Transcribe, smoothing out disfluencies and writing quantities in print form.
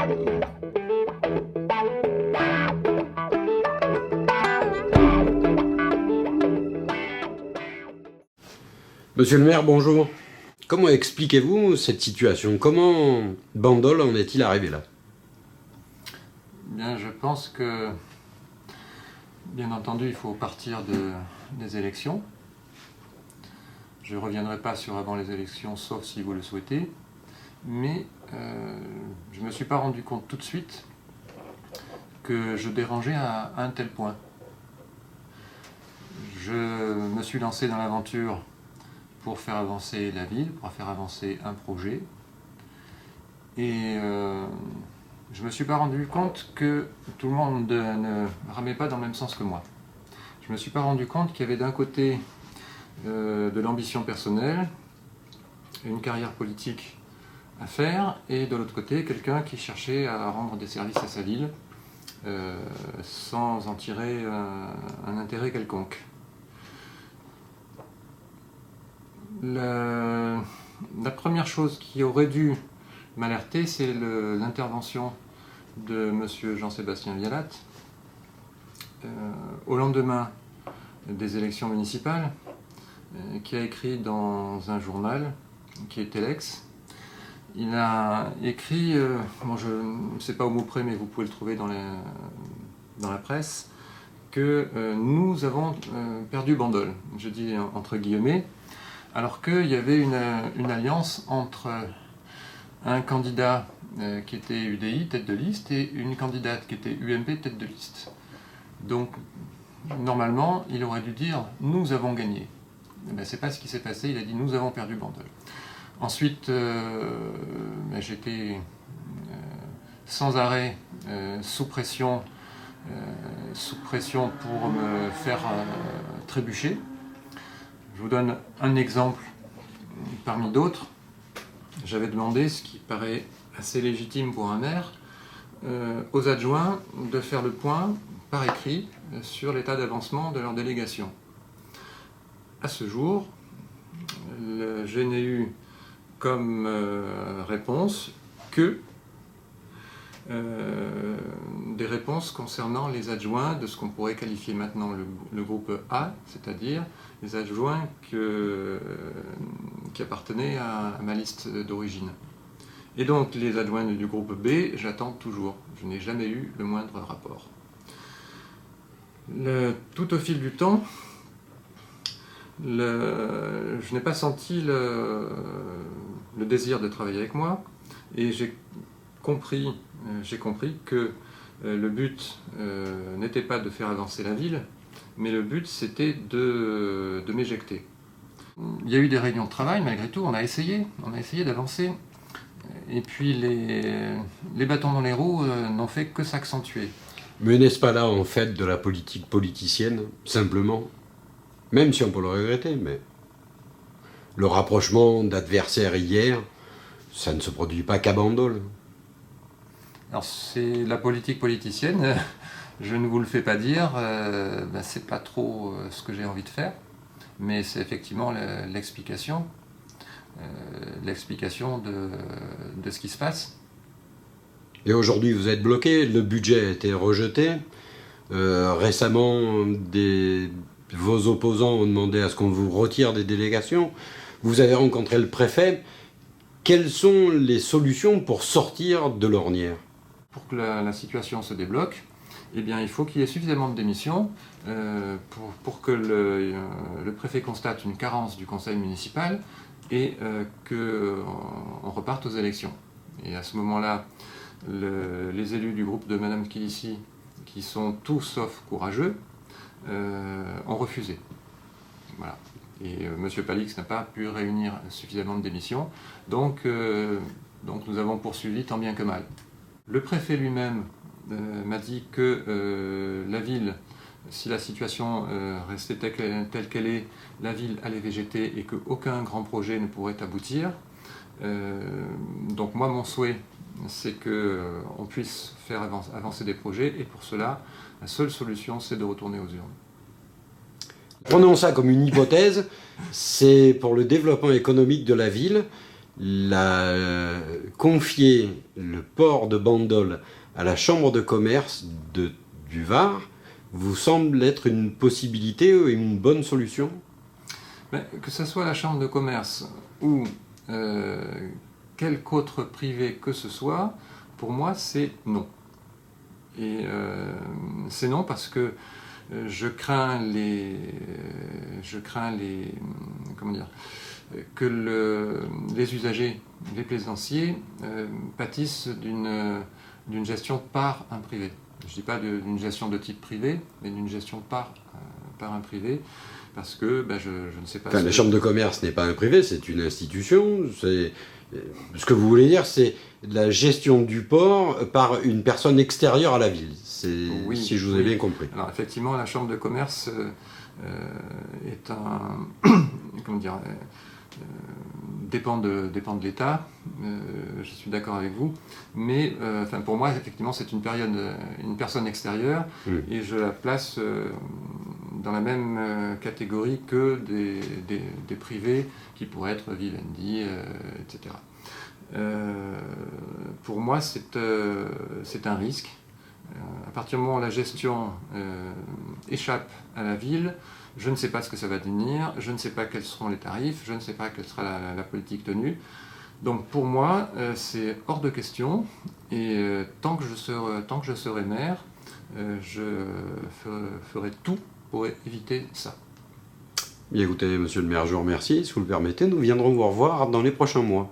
Monsieur le maire, bonjour. Comment expliquez-vous cette situation? Comment Bandol en est-il arrivé là? Bien, je pense que, bien entendu, il faut partir des élections. Je ne reviendrai pas sur avant les élections, sauf si vous le souhaitez. Mais je ne me suis pas rendu compte tout de suite que je dérangeais à un tel point. Je me suis lancé dans l'aventure pour faire avancer la ville, pour faire avancer un projet. Et je ne me suis pas rendu compte que tout le monde ne ramait pas dans le même sens que moi. Je ne me suis pas rendu compte qu'il y avait d'un côté de l'ambition personnelle, une carrière politique à faire, et de l'autre côté, quelqu'un qui cherchait à rendre des services à sa ville sans en tirer un intérêt quelconque. La première chose qui aurait dû m'alerter, c'est l'intervention de M. Jean-Sébastien Vialat au lendemain des élections municipales, qui a écrit dans un journal qui est Telex. Il a écrit, bon, je ne sais pas au mot près, mais vous pouvez le trouver dans la presse, que nous avons perdu Bandol, je dis entre guillemets, alors qu'il y avait une alliance entre un candidat qui était UDI, tête de liste, et une candidate qui était UMP, tête de liste. Donc, normalement, il aurait dû dire « nous avons gagné ». Ben, c'est pas ce qui s'est passé, il a dit « nous avons perdu Bandol ». Ensuite, ben, j'étais sans arrêt sous pression pour me faire trébucher. Je vous donne un exemple parmi d'autres. J'avais demandé, ce qui paraît assez légitime pour un maire, aux adjoints de faire le point par écrit sur l'état d'avancement de leur délégation. À ce jour, je n'ai eu comme réponse que des réponses concernant les adjoints de ce qu'on pourrait qualifier maintenant le groupe A, c'est-à-dire les adjoints qui appartenaient à ma liste d'origine. Et donc les adjoints du groupe B, j'attends toujours. Je n'ai jamais eu le moindre rapport. Tout au fil du temps, je n'ai pas senti le désir de travailler avec moi, et j'ai compris que le but n'était pas de faire avancer la ville, mais le but c'était de m'éjecter. Il y a eu des réunions de travail, malgré tout, on a essayé d'avancer, et puis les bâtons dans les roues n'ont fait que s'accentuer. Mais n'est-ce pas là en fait de la politique politicienne, simplement? Même si on peut le regretter, mais le rapprochement d'adversaires hier, ça ne se produit pas qu'à Bandol. Alors c'est la politique politicienne, je ne vous le fais pas dire, ben, c'est pas trop ce que j'ai envie de faire, mais c'est effectivement l'explication de ce qui se passe. Et aujourd'hui vous êtes bloqué, le budget a été rejeté, récemment vos opposants ont demandé à ce qu'on vous retire des délégations, vous avez rencontré le préfet. Quelles sont les solutions pour sortir de l'ornière? Pour que la situation se débloque, eh bien, il faut qu'il y ait suffisamment de démissions pour que le préfet constate une carence du conseil municipal et qu'on reparte aux élections. Et à ce moment-là, les élus du groupe de Madame Kilissi, qui sont tous sauf courageux, ont refusé. Voilà. Et M. Palix n'a pas pu réunir suffisamment de démissions, donc nous avons poursuivi tant bien que mal. Le préfet lui-même m'a dit que la ville, si la situation restait telle qu'elle est, la ville allait végéter et qu'aucun grand projet ne pourrait aboutir. Donc moi, mon souhait, c'est qu'on puisse faire avancer des projets, et pour cela, la seule solution, c'est de retourner aux urnes. Prenons ça comme une hypothèse, c'est pour le développement économique de la ville. confier le port de bandoles à la chambre de commerce du Var vous semble être une possibilité et une bonne solution? Mais que ce soit la chambre de commerce ou quelque autre privé que ce soit, pour moi c'est non. Et c'est non parce que je crains comment dire, que les usagers, les plaisanciers pâtissent d'une gestion par un privé. Je ne dis pas d'une gestion de type privé, mais d'une gestion par un privé, parce que je ne sais pas... Enfin, la chambre de commerce n'est pas un privé, c'est une institution. Ce que vous voulez dire, c'est la gestion du port par une personne extérieure à la ville, oui, si je vous ai bien compris. Alors effectivement, la chambre de commerce est un... comment dire dépend de l'État, je suis d'accord avec vous, mais pour moi, effectivement, c'est une personne extérieure, et je la place dans la même catégorie que des privés qui pourraient être Vivendi, etc. Pour moi, c'est un risque. À partir du moment où la gestion échappe à la ville, je ne sais pas ce que ça va devenir, je ne sais pas quels seront les tarifs, je ne sais pas quelle sera la politique tenue. Donc pour moi, c'est hors de question, et tant que je serai maire, je ferai tout pour éviter ça. Bien écoutez, monsieur le maire, je vous remercie. Si vous le permettez, nous viendrons vous revoir dans les prochains mois.